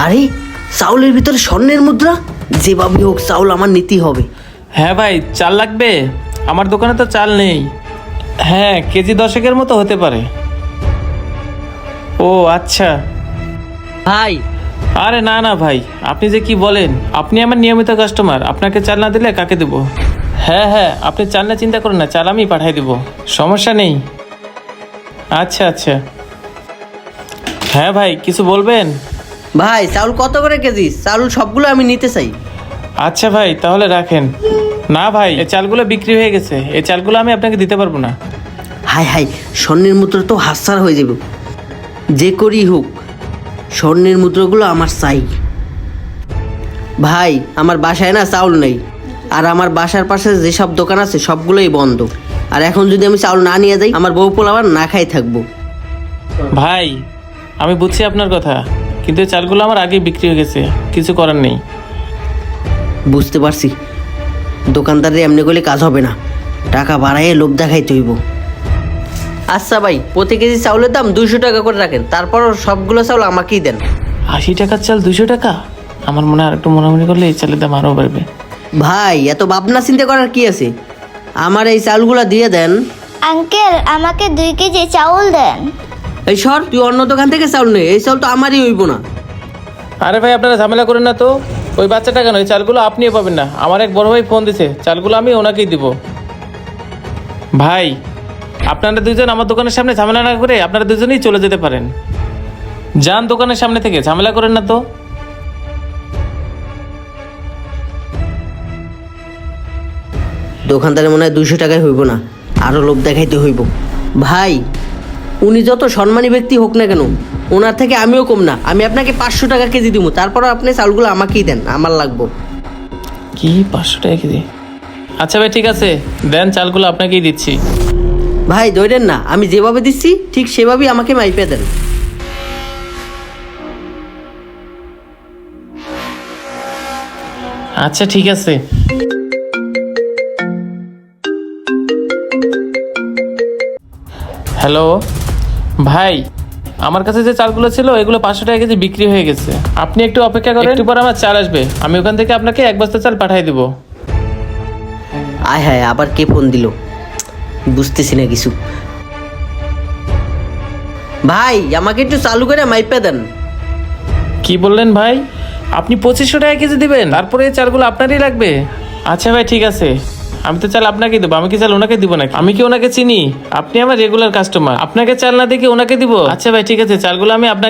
আরে চাউলের ভিতরে স্বর্ণের মুদ্রা, যেভাবে হোক চাউল আমার নিতেই হবে। হ্যাঁ ভাই, চাল লাগবে? আমার দোকানে তো চাল নেই। হ্যাঁ, কেজি 10 মতো হতে পারে। ও আচ্ছা। ভাই আরে না না ভাই, আপনি যে কি বলেন, আপনি আমার নিয়মিত কাস্টমার, আপনাকে চাল না দিলে কাকে দেবো? হ্যাঁ হ্যাঁ, আপনি চাল না চিন্তা করেন না, চাল আমি পাঠিয়ে দেবো, সমস্যা নেই। আচ্ছা আচ্ছা। হ্যাঁ ভাই, কিছু বলবেন? ভাই চাউল কত করে কেজি? চাউল সবগুলো আমি নিতে চাই। আচ্ছা ভাই, তাহলে রাখেন। না ভাই, এই চালগুলো বিক্রি হয়ে গেছে, এই চালগুলো আমি আপনাকে দিতে পারবো না। হাই হাই, স্বর্ণের মুদ্রা তো হাতছাড়া হয়ে যাবে। যে করেই হোক স্বর্ণের মুদ্রাগুলো আমার চাই। ভাই আমার বাসায় না চাউল নেই, আর আমার বাসার পাশে যেসব দোকান আছে সবগুলোই বন্ধ। আর এখন যদি আমি চাউল না নিয়ে যাই, আমার বউ পোলাবার না খাই থাকবো। ভাই আমি বুঝছি আপনার কথা, কিন্তু এই চালগুলো আমার আগে বিক্রি হয়ে গেছে, কিছু করার নেই। বুঝতে পারছি, দোকানদারের এমনি করলে কাজ হবে না, টাকা বাড়াইয়ে লোভ দেখাইতে হইব। আচ্ছা ভাই, প্রতি কেজি চাউলের দাম 200 টাকা করে রাখেন, তারপর সবগুলো চাউল আমাকেই দেন। 80 টাকার চাল 200 টাকা? আমার মনে হয় আর একটু মনে করলে এই চালের দাম আরও বাড়বে। ভাই এত ভাবনা চিন্তা করার কি আছে, আমার এই চাউলগুলো দিয়ে দেন। আঙ্কেল, আমাকে 2 কেজি চাউল দেন। এই সর, তুই অন্য দোকান থেকে চাউল নে, এই চাউল তো আমারই হইব না। আরে ভাই, আপনারা ঝামেলা করেন না তো। ওই বাচ্চাটা কেন, এই চালগুলো আপনিও পাবেন না। আমার এক বড় ভাই ফোন দিছে, চালগুলো আমি ওনাকেই দিব। ভাই আপনারা দুজন আমার দোকানের সামনে ঝামেলা না করে আপনারা দুজনেই চলে যেতে পারেন। যান দোকানের সামনে থেকে, ঝামেলা করেন না তো। দোকানদারের মনে হয় 200 টাকায় হইব না, আরও লোভ দেখাইতে হইব। ভাই উনি যত সম্মানী ব্যক্তি হোক না কেন, ওনার থেকে আমিও কম না। আমি আপনাকে 500 টাকা কেজি দিব, তারপর আপনি চাউলগুলো আমাকেই দেন, আমার লাগবো। কি 500 টাকা কেজি? আচ্ছা ভাই ঠিক আছে, দেন, চালগুলো আপনাকেই দিচ্ছি। ভাই ধরেন না, আমি যেভাবে দিচ্ছি ঠিক সেভাবেই আমাকে মাইপে দেন। আচ্ছা ঠিক আছে। হ্যালো ভাই, আমার কাছে যে চালগুলো ছিল এগুলো 500 টাকা কেজি বিক্রি হয়ে গেছে। আপনি একটু অপেক্ষা করেন, একটু পর আমার চাল আসবে, আমি ওখান থেকে আপনাকে 1 বস্তা চাল পাঠিয়ে দিব। আয় হায়, আবার কে ফোন দিল, বুঝতেছি না কিছু। ভাই আমাকে একটু চালু করে মাইপে দেন। কি বললেন ভাই? আপনি 2500 টাকা কেজি দিবেন, তারপরে এই চালগুলো আপনারই লাগবে? আচ্ছা ভাই ঠিক আছে, আমি তো চাল আপনাকেই দেবো। আমি কি চাল ওনাকে দিব নাকি? আমি কি ওনাকে চিনি? আপনি আমার রেগুলার কাস্টমার, আপনাকে চাল না দিয়ে কি ওনাকে দিব? আচ্ছা ভাই ঠিক আছে, চালগুলো আমি আপনাকে